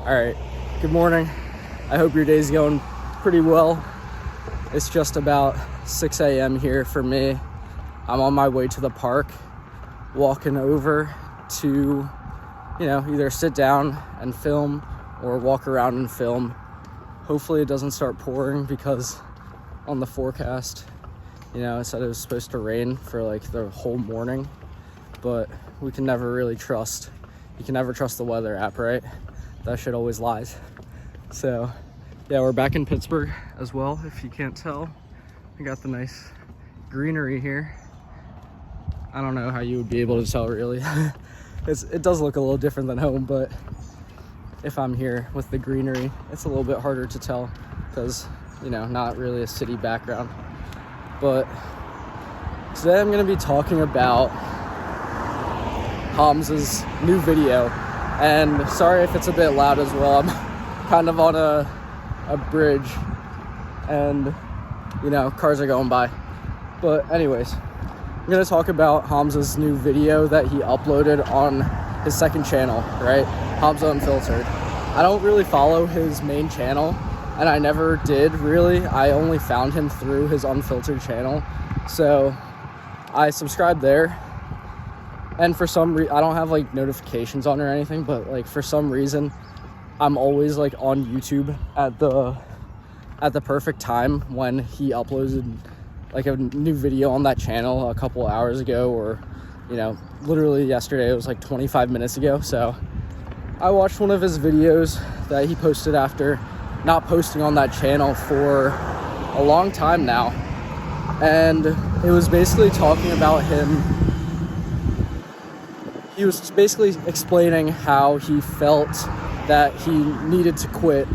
All right, good morning. I hope your day's going pretty well. It's just about 6 a.m. here for me. I'm on my way to the park, walking over to, either sit down and film or walk around and film. Hopefully it doesn't start pouring because on the forecast, it said it was supposed to rain for like the whole morning, but we can never really trust. You can never trust the weather app, right? That shit always lies. So yeah, we're back in Pittsburgh as well, if you can't tell. We got the nice greenery here. I don't know how you would be able to tell, really. It does look a little different than home, but if I'm here with the greenery, it's a little bit harder to tell because, not really a city background. But today I'm going to be talking about Hamza's new video. And sorry if it's a bit loud as well. I'm kind of on a bridge and, cars are going by. But anyways, I'm going to talk about Hamza's new video that he uploaded on his second channel, right? Hamza Unfiltered. I don't really follow his main channel, and I never did really. I only found him through his Unfiltered channel. So I subscribed there. And for some reason, I don't have like notifications on or anything, but for some reason, I'm always on YouTube at the perfect time when he uploaded a new video on that channel a couple hours ago, or literally yesterday. It was 25 minutes ago. So I watched one of his videos that he posted after not posting on that channel for a long time now, and it was basically talking about him. He was basically explaining how he felt that he needed to quit,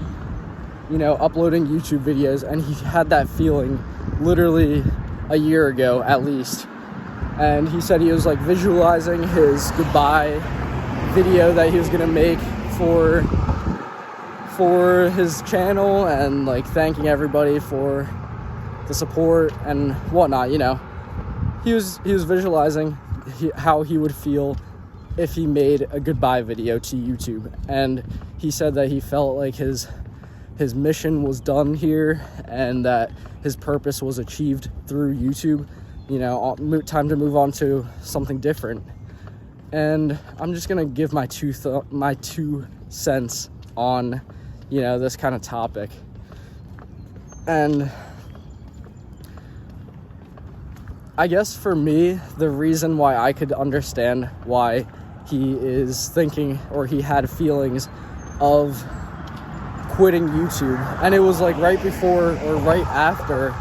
uploading YouTube videos, and he had that feeling literally a year ago at least. And he said he was visualizing his goodbye video that he was gonna make for his channel, and thanking everybody for the support and whatnot. He was visualizing how he would feel if he made a goodbye video to YouTube. And he said that he felt like his mission was done here, and that his purpose was achieved through YouTube. Time to move on to something different. And I'm just gonna give my 2 cents on this kind of topic. And I guess for me, the reason why I could understand why he is thinking, or he had feelings of quitting YouTube, and it was right before or right after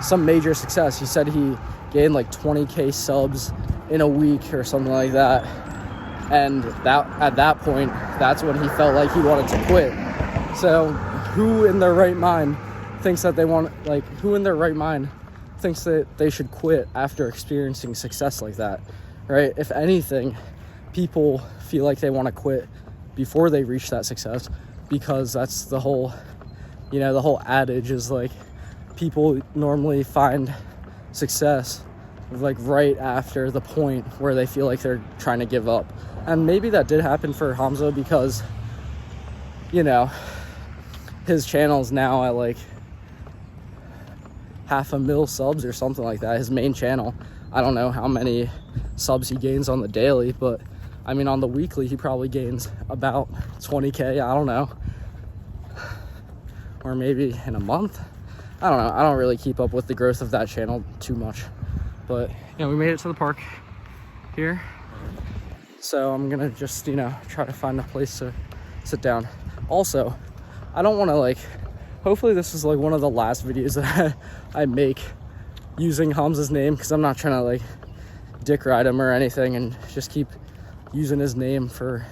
some major success. He said he gained 20k subs in a week or something like that, and that at that point, that's when he felt like he wanted to quit. So who in their right mind thinks that they should quit after experiencing success like that, right? If anything, people feel like they want to quit before they reach that success, because that's the whole adage is people normally find success right after the point where they feel like they're trying to give up. And maybe that did happen for Hamza, because his channel's now at 500,000 subs or something like that, his main channel. I don't know how many subs he gains on the daily, but on the weekly he probably gains about 20k. I don't know, or maybe in a month. I don't know. I don't really keep up with the growth of that channel too much. But we made it to the park here, so I'm gonna just try to find a place to sit down. Also, I don't want to hopefully this is one of the last videos that I make using Hamza's name, because I'm not trying to dick ride him or anything and just keep using his name for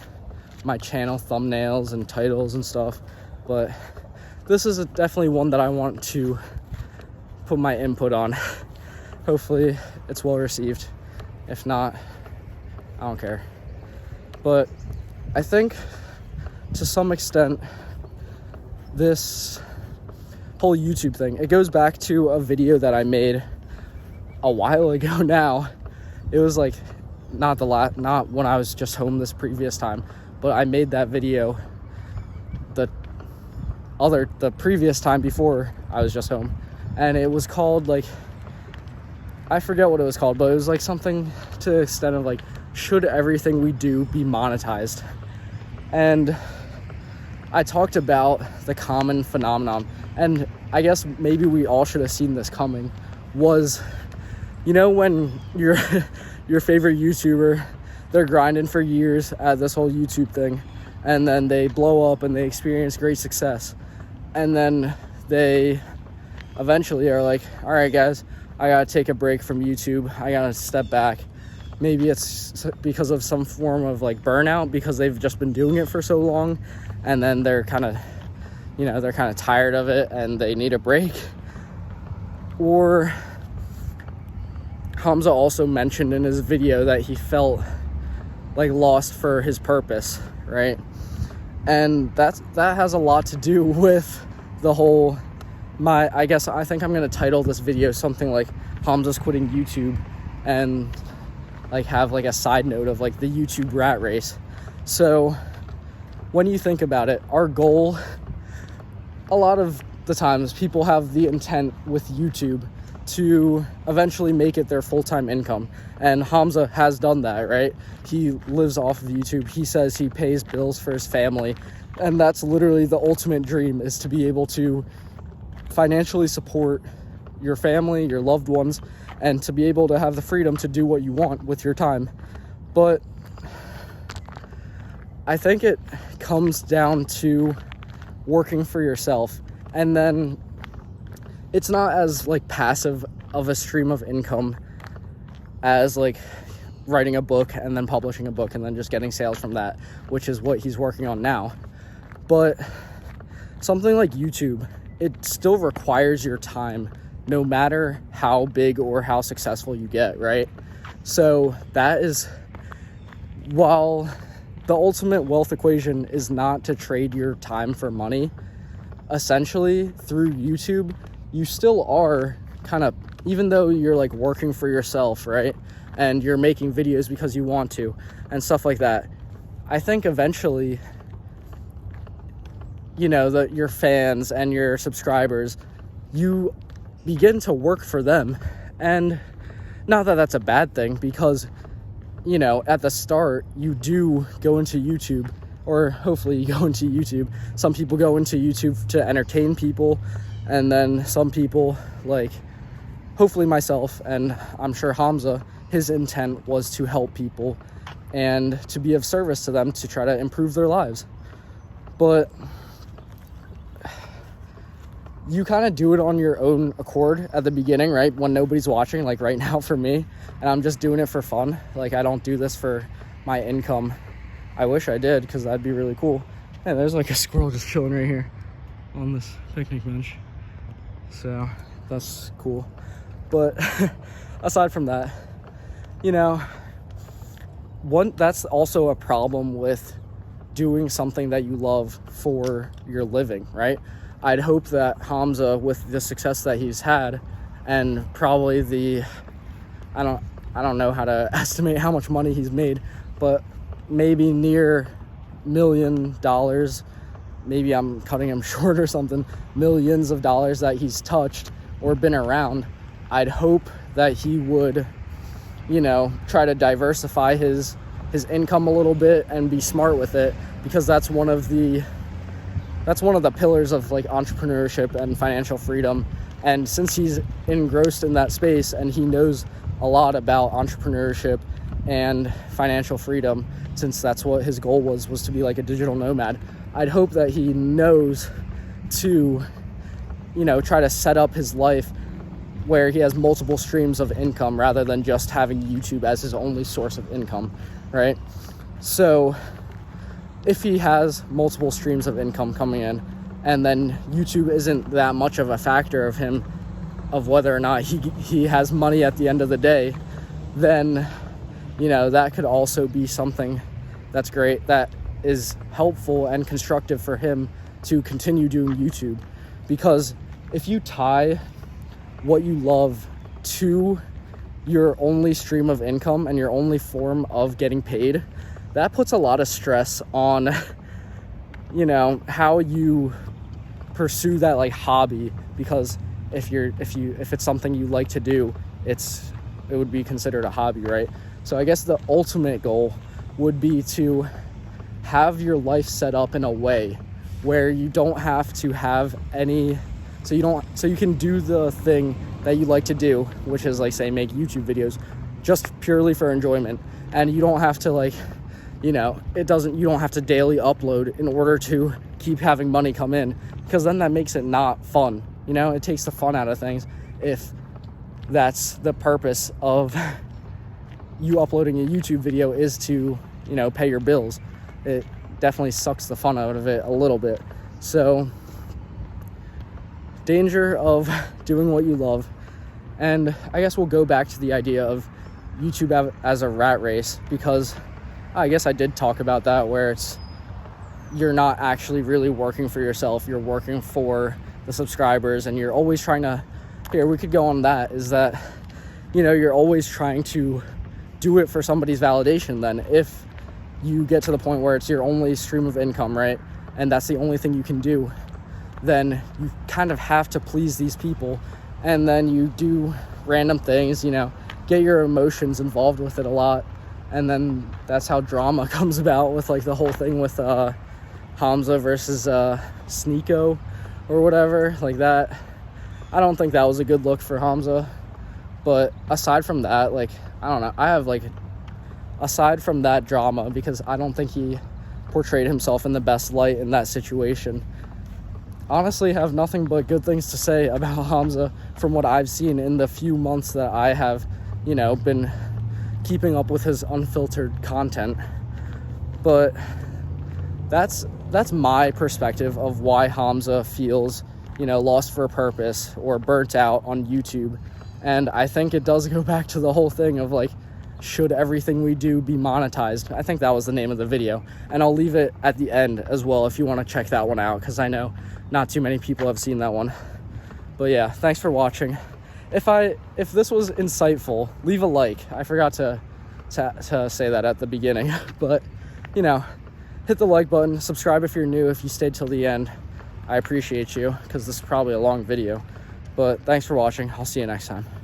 my channel thumbnails and titles and stuff. But this is definitely one that I want to put my input on. Hopefully it's well received. If not, I don't care. But I think to some extent this whole YouTube thing, it goes back to a video that I made a while ago now. It was not when I was just home this previous time, but I made that video the previous time before I was just home. And it was called, like, I forget what it was called, but it was like something to the extent of like, should everything we do be monetized? And I talked about the common phenomenon, and I guess maybe we all should have seen this coming, was, you know, when your favorite YouTuber, they're grinding for years at this whole YouTube thing, and then they blow up and they experience great success, and then they eventually are like, all right guys, I gotta take a break from YouTube, I gotta step back. Maybe it's because of some form of like burnout, because they've just been doing it for so long, and then they're kind of, you know, they're kind of tired of it and they need a break. Or Hamza also mentioned in his video that he felt like lost for his purpose, right? And that has a lot to do with the whole, I think I'm gonna title this video something like Hamza's quitting YouTube, and like have like a side note of like the YouTube rat race. So when you think about it, our goal, a lot of the times people have the intent with YouTube to eventually make it their full-time income, and Hamza has done that, right? He lives off of YouTube. He says he pays bills for his family, and that's literally the ultimate dream, is to be able to financially support your family, your loved ones, and to be able to have the freedom to do what you want with your time. But I think it comes down to working for yourself, and then it's not as like passive of a stream of income as like writing a book and then publishing a book and then just getting sales from that, which is what he's working on now. But something like YouTube, it still requires your time, no matter how big or how successful you get, right? So that is, while the ultimate wealth equation is not to trade your time for money, essentially through YouTube, you still are kind of, even though you're like working for yourself, right? And you're making videos because you want to and stuff like that, I think eventually, you know, your fans and your subscribers, you begin to work for them. And not that that's a bad thing, because, you know, at the start you do go into YouTube, or hopefully you go into YouTube. Some people go into YouTube to entertain people, and then some people, like hopefully myself, and I'm sure Hamza, his intent was to help people and to be of service to them, to try to improve their lives. But you kind of do it on your own accord at the beginning, right? When nobody's watching, like right now for me, and I'm just doing it for fun. Like, I don't do this for my income. I wish I did, because that'd be really cool. Hey, there's like a squirrel just chilling right here on this picnic bench. So that's cool. But aside from that, you know, that's also a problem with doing something that you love for your living, right? I'd hope that Hamza, with the success that he's had, and probably I don't know how to estimate how much money he's made, but maybe near $1 million, maybe I'm cutting him short or something, millions of dollars that he's touched or been around, I'd hope that he would, you know, try to diversify his income a little bit and be smart with it, because that's one of the pillars of like entrepreneurship and financial freedom. And since he's engrossed in that space and he knows a lot about entrepreneurship and financial freedom, since that's what his goal was to be like a digital nomad, I'd hope that he knows to, you know, try to set up his life where he has multiple streams of income rather than just having YouTube as his only source of income, right? So if he has multiple streams of income coming in, and then YouTube isn't that much of a factor of him, of whether or not he has money at the end of the day, then, you know, that could also be something that's great, that is helpful and constructive for him to continue doing YouTube. Because if you tie what you love to your only stream of income and your only form of getting paid, that puts a lot of stress on, you know, how you pursue that like hobby, because if it's something you like to do, it would be considered a hobby, right? So I guess the ultimate goal would be to have your life set up in a way where you don't have to have any, so you can do the thing that you like to do, which is like, say, make YouTube videos just purely for enjoyment, and you don't have to like, you don't have to daily upload in order to keep having money come in, because then that makes it not fun. It takes the fun out of things if that's the purpose of you uploading a YouTube video, is to, pay your bills. It definitely sucks the fun out of it a little bit. So, danger of doing what you love. And I guess we'll go back to the idea of YouTube as a rat race, because I guess I did talk about that, where you're not actually really working for yourself, you're working for the subscribers, and you're always trying to, we could go on that, is that, you're always trying to do it for somebody's validation. Then if you get to the point where it's your only stream of income, right, and that's the only thing you can do, then you kind of have to please these people, and then you do random things, get your emotions involved with it a lot, and then that's how drama comes about with like the whole thing with Hamza versus Sneeko or whatever like that. I don't think that was a good look for Hamza, but aside from that, like, I don't know, aside from that drama, because I don't think he portrayed himself in the best light in that situation, honestly have nothing but good things to say about Hamza from what I've seen in the few months that I have, been keeping up with his unfiltered content. But that's my perspective of why Hamza feels, lost for a purpose or burnt out on YouTube. And I think it does go back to the whole thing of like, should everything we do be monetized? I think that was the name of the video, and I'll leave it at the end as well if you want to check that one out, because I know not too many people have seen that one. But yeah, thanks for watching. If this was insightful, leave a like. I forgot to say that at the beginning, but hit the like button, subscribe if you're new, if you stayed till the end. I appreciate you, because this is probably a long video. But thanks for watching. I'll see you next time.